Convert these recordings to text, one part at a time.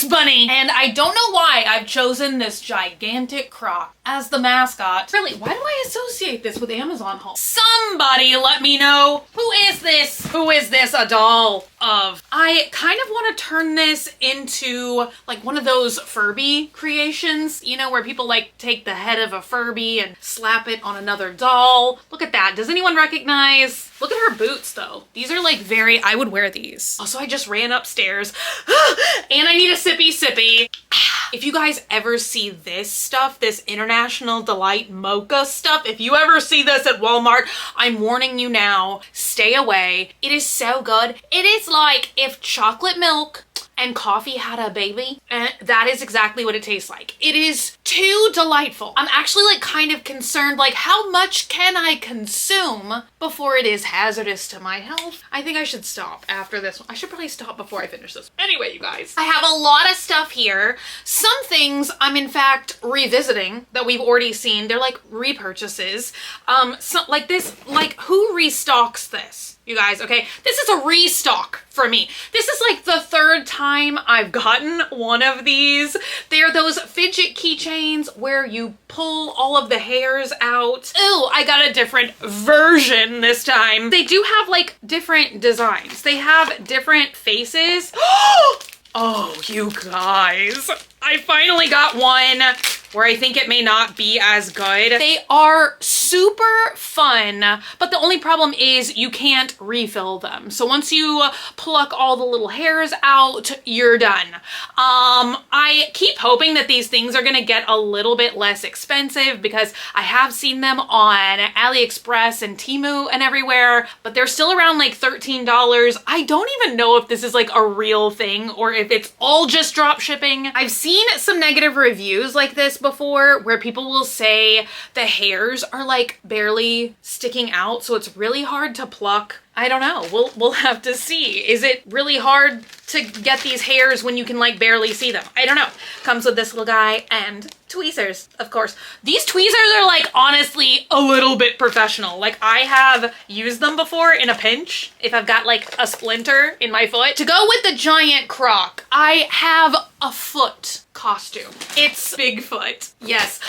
It's Bunny. And I don't know why I've chosen this gigantic croc as the mascot. Really, why do I associate this with Amazon haul? Somebody let me know. Who is this? Who is this a doll of? I kind of want to turn this into like one of those Furby creations, you know, where people like take the head of a Furby and slap it on another doll. Look at that. Does anyone recognize? Look at her boots though. These are like I would wear these. Also, I just ran upstairs and I need a sippy. If you guys ever see this stuff, this International Delight mocha stuff, if you ever see this at Walmart, I'm warning you now, stay away. It is so good. It is like if chocolate milk and coffee had a baby, and that is exactly what it tastes like. It is too delightful. I'm actually like kind of concerned, like how much can I consume before it is hazardous to my health? I think I should stop after this one. I should probably stop before I finish this. Anyway, you guys, I have a lot of stuff here. Some things I'm in fact revisiting that we've already seen. They're like repurchases. So like this, like who restocks this? You guys, okay? This is a restock for me. This is like the third time I've gotten one of these. They are those fidget keychains where you pull all of the hairs out. Ooh, I got a different version this time. They do have like different designs. They have different faces. Oh, you guys. I finally got one where I think it may not be as good. They are super fun, but the only problem is you can't refill them. So once you pluck all the little hairs out, you're done. I keep hoping that these things are gonna get a little bit less expensive because I have seen them on AliExpress and Temu and everywhere, but they're still around like $13. I don't even know if this is like a real thing or if it's all just drop shipping. I've seen some negative reviews like this before where people will say the hairs are like barely sticking out, so it's really hard to pluck. I don't know. We'll have to see. Is it really hard to get these hairs when you can like barely see them? I don't know. Comes with this little guy and tweezers, of course. These tweezers are like honestly a little bit professional. Like I have used them before in a pinch if I've got like a splinter in my foot. To go with the giant croc, I have a foot costume. It's Bigfoot. Yes.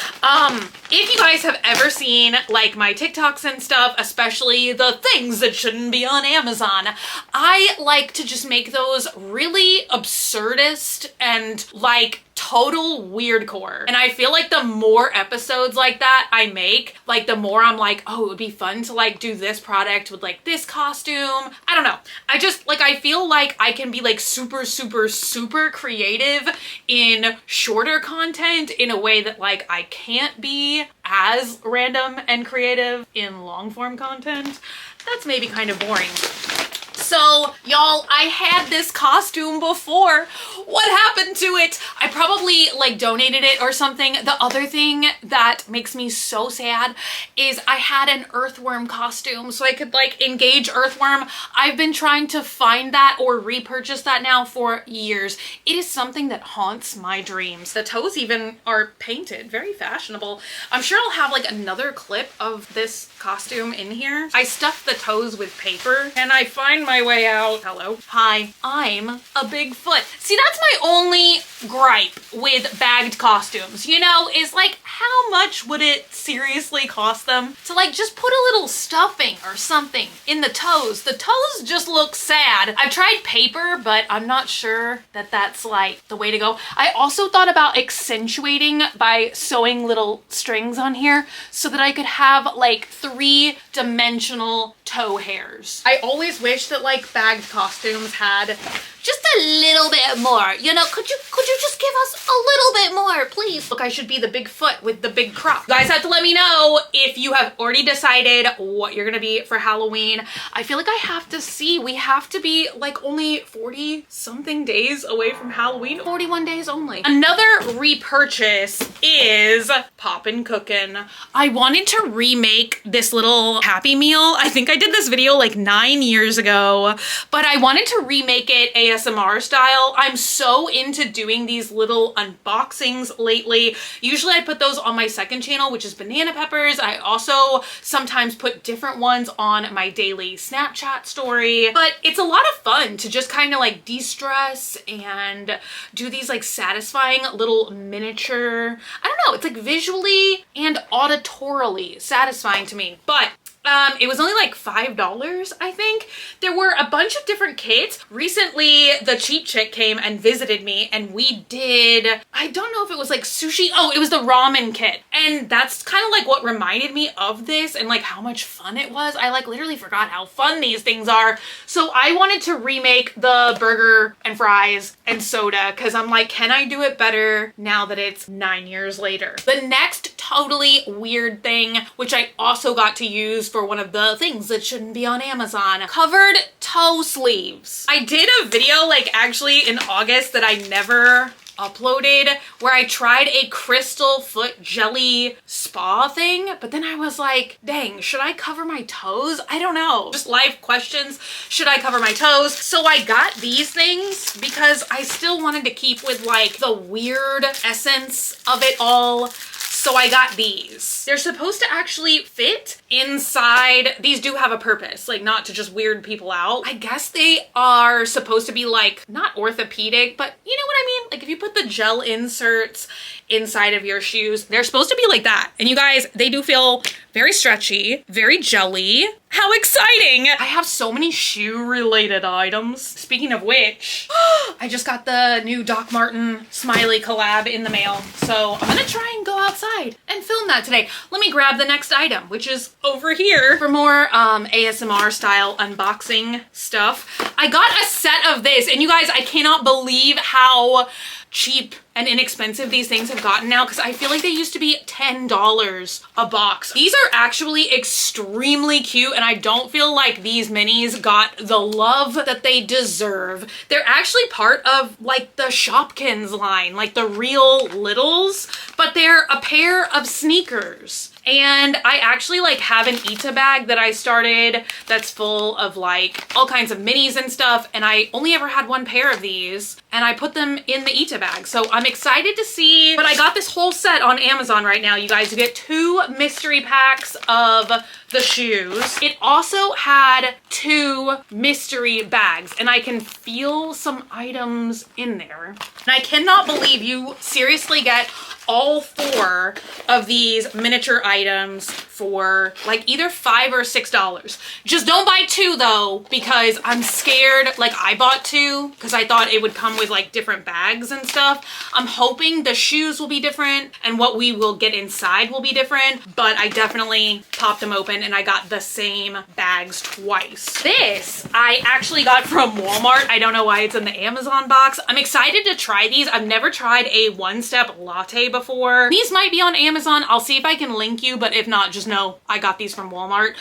If you guys have ever seen like my TikToks and stuff, especially the things that shouldn't be on Amazon, I like to just make those really absurdist and like total weirdcore. And I feel like the more episodes like that I make, like the more I'm like, oh, it would be fun to like do this product with like this costume. I don't know. I just like, I feel like I can be like super creative in shorter content in a way that like I can't be as random and creative in long form content. That's maybe kind of boring. So y'all, I had this costume before. What happened to it? I probably like donated it or something. The other thing that makes me so sad is I had an earthworm costume so I could like engage earthworm. I've been trying to find that or repurchase that now for years. It is something that haunts my dreams. The toes even are painted, very fashionable. I'm sure I'll have like another clip of this costume in here. I stuffed the toes with paper and I find my way out. Hello. Hi, I'm a Bigfoot. See, that's my only gripe with bagged costumes, you know, is like how much would it seriously cost them to like just put a little stuffing or something in the toes? The toes just look sad. I've tried paper, but I'm not sure that that's like the way to go. I also thought about accentuating by sewing little strings on here so that I could have like 3-dimensional toe hairs. I always wish that like bagged costumes had just a little bit more, you know, could you just give us a little bit more, please? Look, I should be the Bigfoot with the big crop. You guys have to let me know if you have already decided what you're gonna be for Halloween. I feel like I have to see, we have to be like only 40 something days away from Halloween. 41 days only. Another repurchase is Poppin Cookin. I wanted to remake this little Happy Meal. I think I did this video like 9 years ago, but I wanted to remake it ASMR style. I'm so into doing these little unboxings lately. Usually I put those on my second channel, which is banana peppers. I also sometimes put different ones on my daily Snapchat story, but it's a lot of fun to just kind of like de-stress and do these like satisfying little miniature, I don't know, it's like visually and auditorily satisfying to me. But it was only like $5, I think. There were a bunch of different kits. Recently, the cheap chick came and visited me and we did, I don't know if it was like sushi. Oh, it was the ramen kit. And that's kind of like what reminded me of this and like how much fun it was. I like literally forgot how fun these things are. So I wanted to remake the burger and fries and soda because I'm like, can I do it better now that it's 9 years later? The next totally weird thing, which I also got to use for one of the things that shouldn't be on Amazon, covered toe sleeves. I did a video like actually in August that I never uploaded where I tried a crystal foot jelly spa thing, but then I was like, dang, should I cover my toes? I don't know. Just life questions. Should I cover my toes? So I got these things because I still wanted to keep with like the weird essence of it all. So I got these. They're supposed to actually fit inside. These do have a purpose, like not to just weird people out. I guess they are supposed to be like, not orthopedic, but you know what I mean? Like if you put the gel inserts inside of your shoes, they're supposed to be like that. And you guys, they do feel very stretchy, very jelly. How exciting! I have so many shoe related items. Speaking of which, I just got the new Doc Marten Smiley collab in the mail. So I'm gonna try and go outside and film that today. Let me grab the next item, which is over here for more ASMR style unboxing stuff. I got a set of this and you guys, I cannot believe how cheap and inexpensive these things have gotten now because I feel like they used to be $10 a box. These are actually extremely cute and I don't feel like these minis got the love that they deserve. They're actually part of like the Shopkins line, like the real littles, but they're a pair of sneakers. And I actually like have an Ita bag that I started that's full of like all kinds of minis and stuff. And I only ever had one pair of these and I put them in the Ita bag. So I'm excited to see, but I got this whole set on Amazon right now. You guys, you get 2 mystery packs of the shoes. It also had 2 mystery bags and I can feel some items in there. And I cannot believe you seriously get all 4 of these miniature items for like either $5 or $6. Just don't buy 2 though, because I'm scared. Like I bought 2 because I thought it would come with like different bags and stuff. I'm hoping the shoes will be different and what we will get inside will be different, but I definitely popped them open and I got the same bags twice. This I actually got from Walmart. I don't know why it's in the Amazon box. I'm excited to try these. I've never tried a one-step latte before. These might be on Amazon. I'll see if I can link you, but if not, just know I got these from Walmart.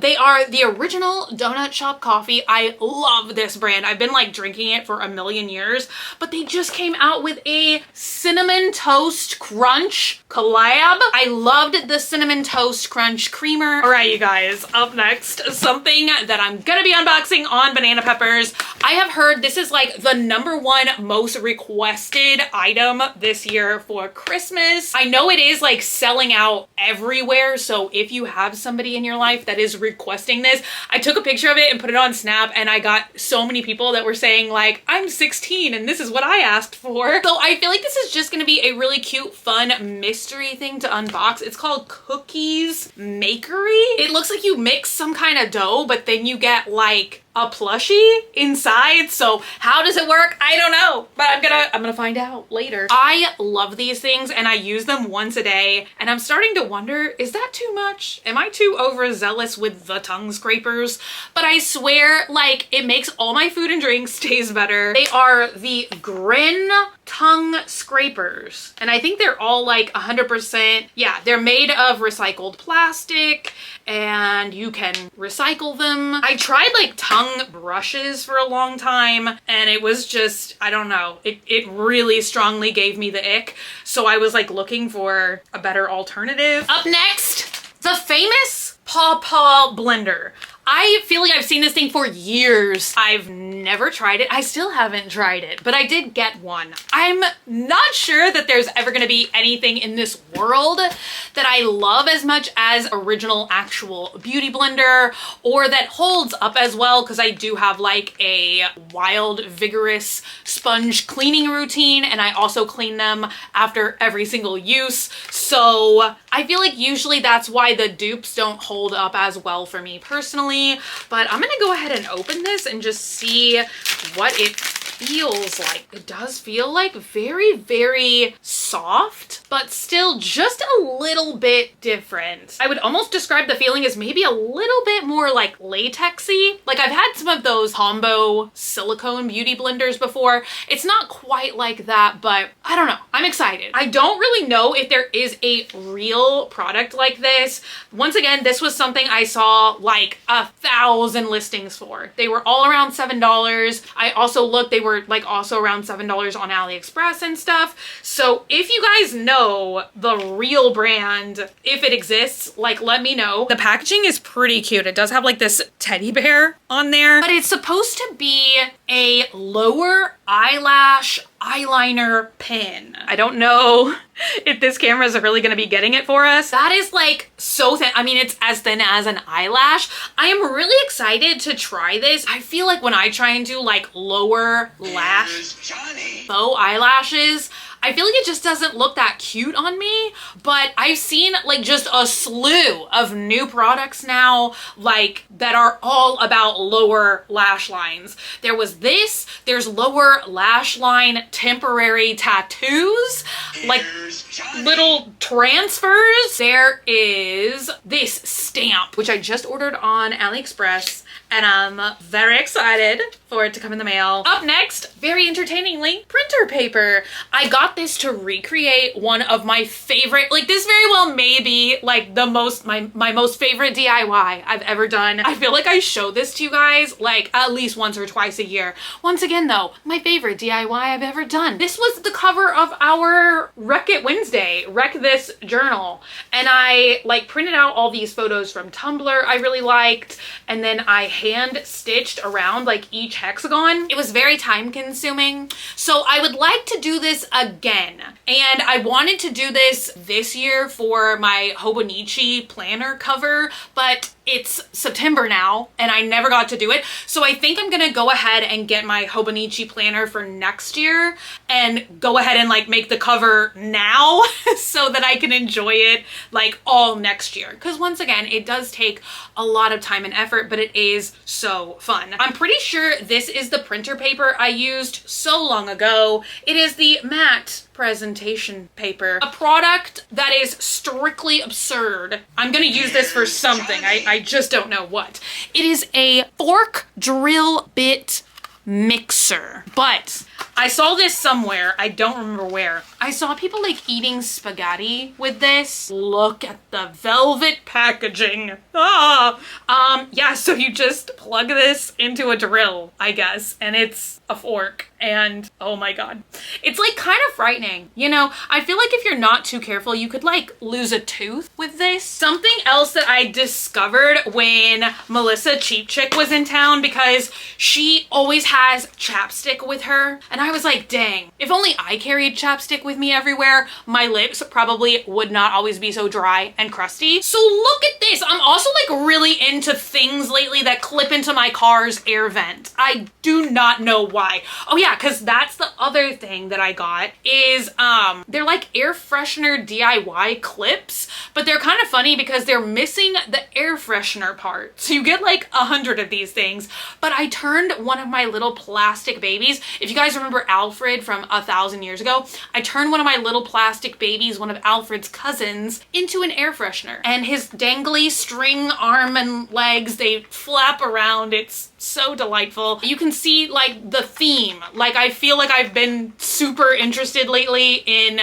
They are the original donut shop coffee. I love this brand. I've been like drinking it for a million years, but they just came out with a cinnamon toast crunch collab. I loved the cinnamon toast crunch creamer. All right, you guys, up next, something that I'm gonna be unboxing on Banana Peppers. I have heard this is like the #1 most requested item this year for Christmas. I know it is like selling out everywhere, so if you have somebody in your life that is requesting this, I took a picture of it and put it on Snap and I got so many people that were saying like, I'm 16 and this is what I asked for. So I feel like this is just gonna be a really cute, fun mystery thing to unbox. It's called Cookiez Makery. It looks like you mix some kind of dough, but then you get like a plushie inside. So how does it work? I don't know, but I'm gonna find out later. I love these things and I use them once a day and I'm starting to wonder, is that too much? Am I too overzealous with the tongue scrapers? But I swear, like, it makes all my food and drinks taste better. They are the Grin tongue scrapers and I think they're all like 100%, yeah, they're made of recycled plastic and you can recycle them. I tried like tongue brushes for a long time and it was just, I don't know, it really strongly gave me the ick. So I was like looking for a better alternative. Up next, the famous Paw Paw Blender. I feel like I've seen this thing for years. I've never tried it. I still haven't tried it, but I did get one. I'm not sure that there's ever gonna be anything in this world that I love as much as original actual beauty blender, or that holds up as well, because I do have like a wild, vigorous sponge cleaning routine, and I also clean them after every single use. So I feel like usually that's why the dupes don't hold up as well for me personally, but I'm gonna go ahead and open this and just see what it feels like. It does feel like very, very soft, but still just a little bit different. I would almost describe the feeling as maybe a little bit more like latexy. Like I've had some of those combo silicone beauty blenders before. It's not quite like that, but I don't know. I'm excited. I don't really know if there is a real product like this. Once again, this was something I saw like 1,000 listings for. They were all around $7. I also looked, they were like also around $7 on AliExpress and stuff. So if you guys know the real brand, if it exists, like let me know. The packaging is pretty cute. It does have like this teddy bear on there, but it's supposed to be a lower eyelash eyeliner pen. I don't know if this camera is really gonna be getting it for us. That is like so thin. I mean, it's as thin as an eyelash. I am really excited to try this. I feel like when I try and do like lower lash faux eyelashes, I feel like it just doesn't look that cute on me, but I've seen like just a slew of new products now, like that are all about lower lash lines. There was this, there's lower lash line temporary tattoos, like little transfers. There is this stamp, which I just ordered on AliExpress, and I'm very excited for it to come in the mail. Up next, very entertainingly, printer paper. I got this to recreate one of my favorite, like this very well may be like the most, my most favorite DIY I've ever done. I feel like I show this to you guys like at least once or twice a year. Once again though, my favorite DIY I've ever done. This was the cover of our Wreck It Wednesday, Wreck This journal. And I like printed out all these photos from Tumblr I really liked, and then I hand stitched around like each hexagon. It was very time consuming. So I would like to do this again. And I wanted to do this year for my Hobonichi planner cover, but it's September now and I never got to do it. So I think I'm gonna go ahead and get my Hobonichi planner for next year and go ahead and like make the cover now so that I can enjoy it like all next year. Because once again, it does take a lot of time and effort, but it is so fun. I'm pretty sure this is the printer paper I used so long ago. It is the matte presentation paper, a product that is strictly absurd. I'm gonna use this for something. I just don't know what. It is a fork drill bit mixer, but I saw this somewhere. I don't remember where. I saw people like eating spaghetti with this. Look at the velvet packaging. Yeah, so you just plug this into a drill, I guess, and it's a fork. And oh my God, it's like kind of frightening. You know, I feel like if you're not too careful, you could like lose a tooth with this. Something else that I discovered when Melissa Cheap Chick was in town, because she always has chapstick with her. And I was like, dang, if only I carried chapstick with me everywhere, my lips probably would not always be so dry and crusty. So look at this. I'm also like really into things lately that clip into my car's air vent. I do not know why. Oh yeah, because that's the other thing that I got is they're like air freshener DIY clips, but they're kind of funny because they're missing the air freshener part. So you get like 100 of these things, but I turned one of my little plastic babies. If you guys remember Alfred from 1,000 years ago, I turned one of my little plastic babies, one of Alfred's cousins, into an air freshener. And his dangly string arm and legs, they flap around. It's so delightful. You can see like the theme. Like I feel like I've been super interested lately in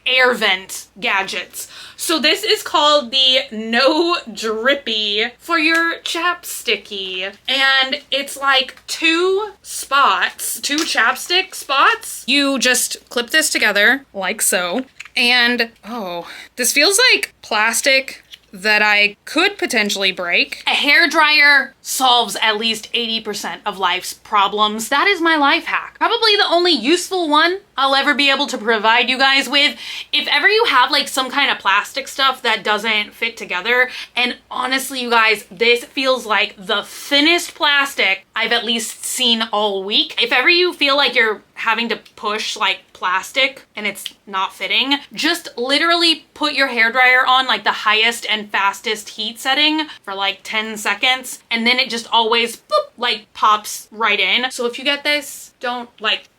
air vent gadgets. So this is called the No Drippy for your chapsticky. And it's like two chapstick spots. You just clip this together like so. And oh, this feels like plastic that I could potentially break. A hairdryer solves at least 80% of life's problems. That is my life hack. Probably the only useful one I'll ever be able to provide you guys with. If ever you have like some kind of plastic stuff that doesn't fit together, and honestly you guys, this feels like the thinnest plastic I've at least seen all week. If ever you feel like you're having to push like plastic and it's not fitting, just literally put your hairdryer on like the highest and fastest heat setting for like 10 seconds, and then it just always boop, like pops right in. So if you get this, don't like,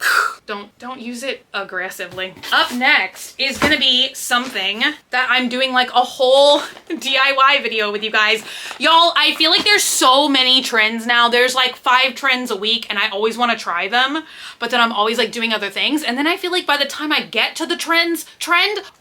don't use it aggressively. Up next is gonna be something that I'm doing like a whole DIY video with you guys. Y'all, I feel like there's so many trends now. There's like 5 trends a week and I always wanna try them, but then I'm always like doing other things. And then I feel like by the time I get to the trend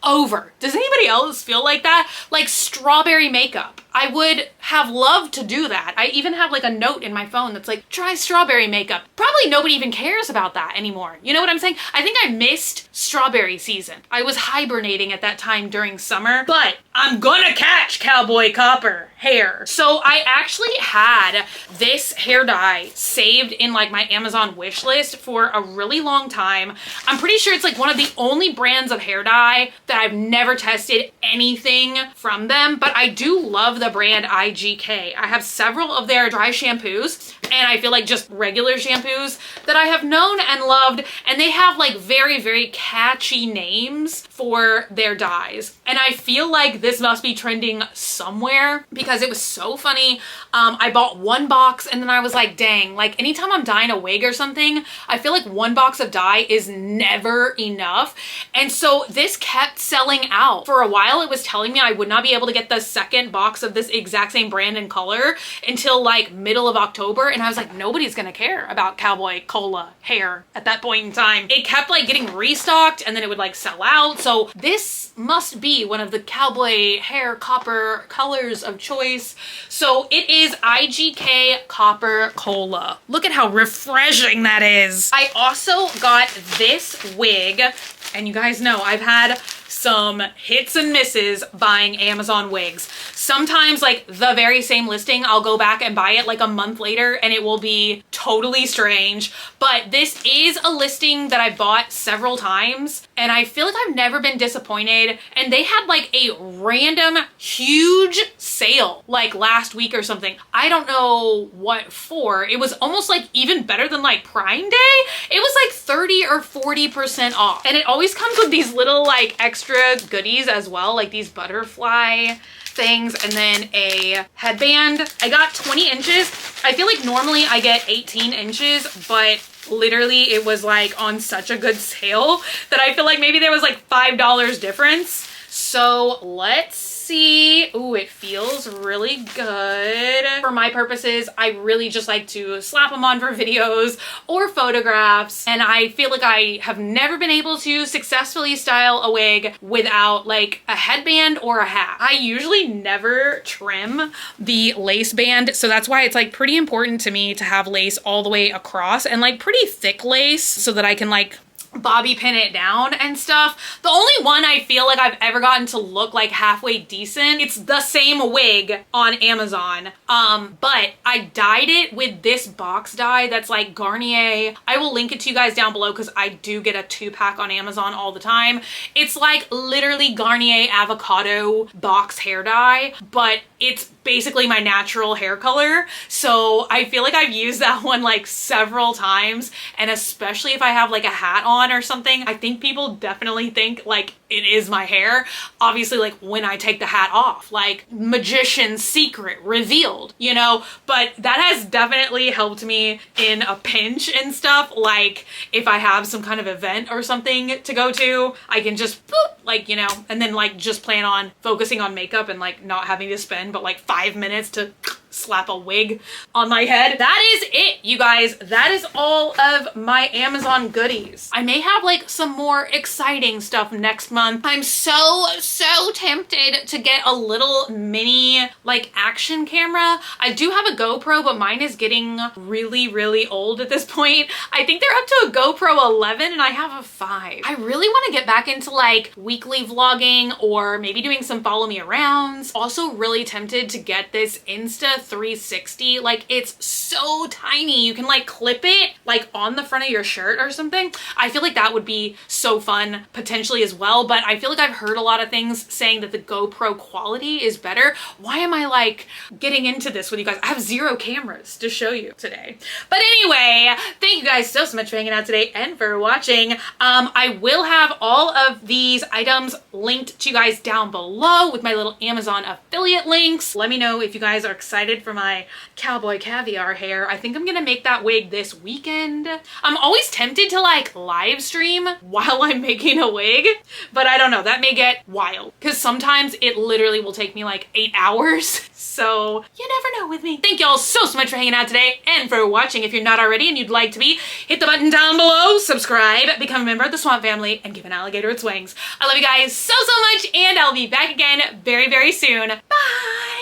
over. Does anybody else feel like that? Like strawberry makeup. I would have loved to do that. I even have like a note in my phone that's like, try strawberry makeup. Probably nobody even cares about that anymore. You know what I'm saying? I think I missed strawberry season. I was hibernating at that time during summer, but I'm gonna catch Cowboy Copper hair. So I actually had this hair dye saved in like my Amazon wish list for a really long time. I'm pretty sure it's like one of the only brands of hair dye that I've never tested anything from them, but I do love the brand IGK. I have several of their dry shampoos, and I feel like just regular shampoos that I have known and loved, and they have like very, very catchy names for their dyes. And I feel like this must be trending somewhere because it was so funny. I bought 1 box and then I was like, dang, like anytime I'm dyeing a wig or something, I feel like 1 box of dye is never enough. And so this kept selling out. For a while it was telling me I would not be able to get the 2nd box of this exact same brand and color until like middle of October. And I was like, nobody's gonna care about Cowboy Cola hair at that point in time. It kept like getting restocked and then it would like sell out. So this must be one of the Cowboy hair copper colors of choice. So it is IGK Copper Cola. Look at how refreshing that is. I also got this wig, and you guys know I've had some hits and misses buying Amazon wigs. Sometimes like the very same listing, I'll go back and buy it like a month later and it will be totally strange. But this is a listing that I bought several times and I feel like I've never been disappointed. And they had like a random huge sale like last week or something. I don't know what for. It was almost like even better than like Prime Day. It was like 30 or 40% off. And it always comes with these little like extra goodies as well, like these butterfly things and then a headband. I got 20 inches. I feel like normally I get 18 inches, but literally it was like on such a good sale that I feel like maybe there was like $5 difference. So let's see. Ooh, it feels really good. For my purposes, I really just like to slap them on for videos or photographs. And I feel like I have never been able to successfully style a wig without like a headband or a hat. I usually never trim the lace band. So that's why it's like pretty important to me to have lace all the way across and like pretty thick lace so that I can like bobby pin it down and stuff. The only one I feel like I've ever gotten to look like halfway decent, it's the same wig on Amazon. But I dyed it with this box dye that's like Garnier. I will link it to you guys down below because I do get a 2-pack on Amazon all the time. It's like literally Garnier avocado box hair dye, but it's basically my natural hair color. So I feel like I've used that one like several times, and especially if I have like a hat on or something, I think people definitely think like it is my hair. Obviously like when I take the hat off, like magician's secret revealed, you know, but that has definitely helped me in a pinch and stuff. Like if I have some kind of event or something to go to, I can just boop, like, you know, and then like just plan on focusing on makeup and like not having to spend but like 5 minutes to slap a wig on my head. That is it, you guys. That is all of my Amazon goodies. I may have like some more exciting stuff next month. I'm so tempted to get a little mini like action camera. I do have a GoPro, but mine is getting really old at this point. I think they're up to a GoPro 11 and I have a 5. I really want to get back into like weekly vlogging or maybe doing some follow me arounds. Also really tempted to get this Insta 360. Like it's so tiny. You can like clip it like on the front of your shirt or something. I feel like that would be so fun potentially as well, but I feel like I've heard a lot of things saying that the GoPro quality is better. Why am I like getting into this with you guys? I have 0 cameras to show you today. But anyway, thank you guys so much for hanging out today and for watching. I will have all of these items linked to you guys down below with my little Amazon affiliate links. Let me know if you guys are excited for my cowboy caviar hair. I think I'm gonna make that wig this weekend. I'm always tempted to like live stream while I'm making a wig, but I don't know, that may get wild because sometimes it literally will take me like 8 hours. So you never know with me. Thank y'all so much for hanging out today and for watching. If you're not already and you'd like to be, hit the button down below, subscribe, become a member of the Swamp Family, and give an alligator its wings. I love you guys so much, and I'll be back again very soon. Bye!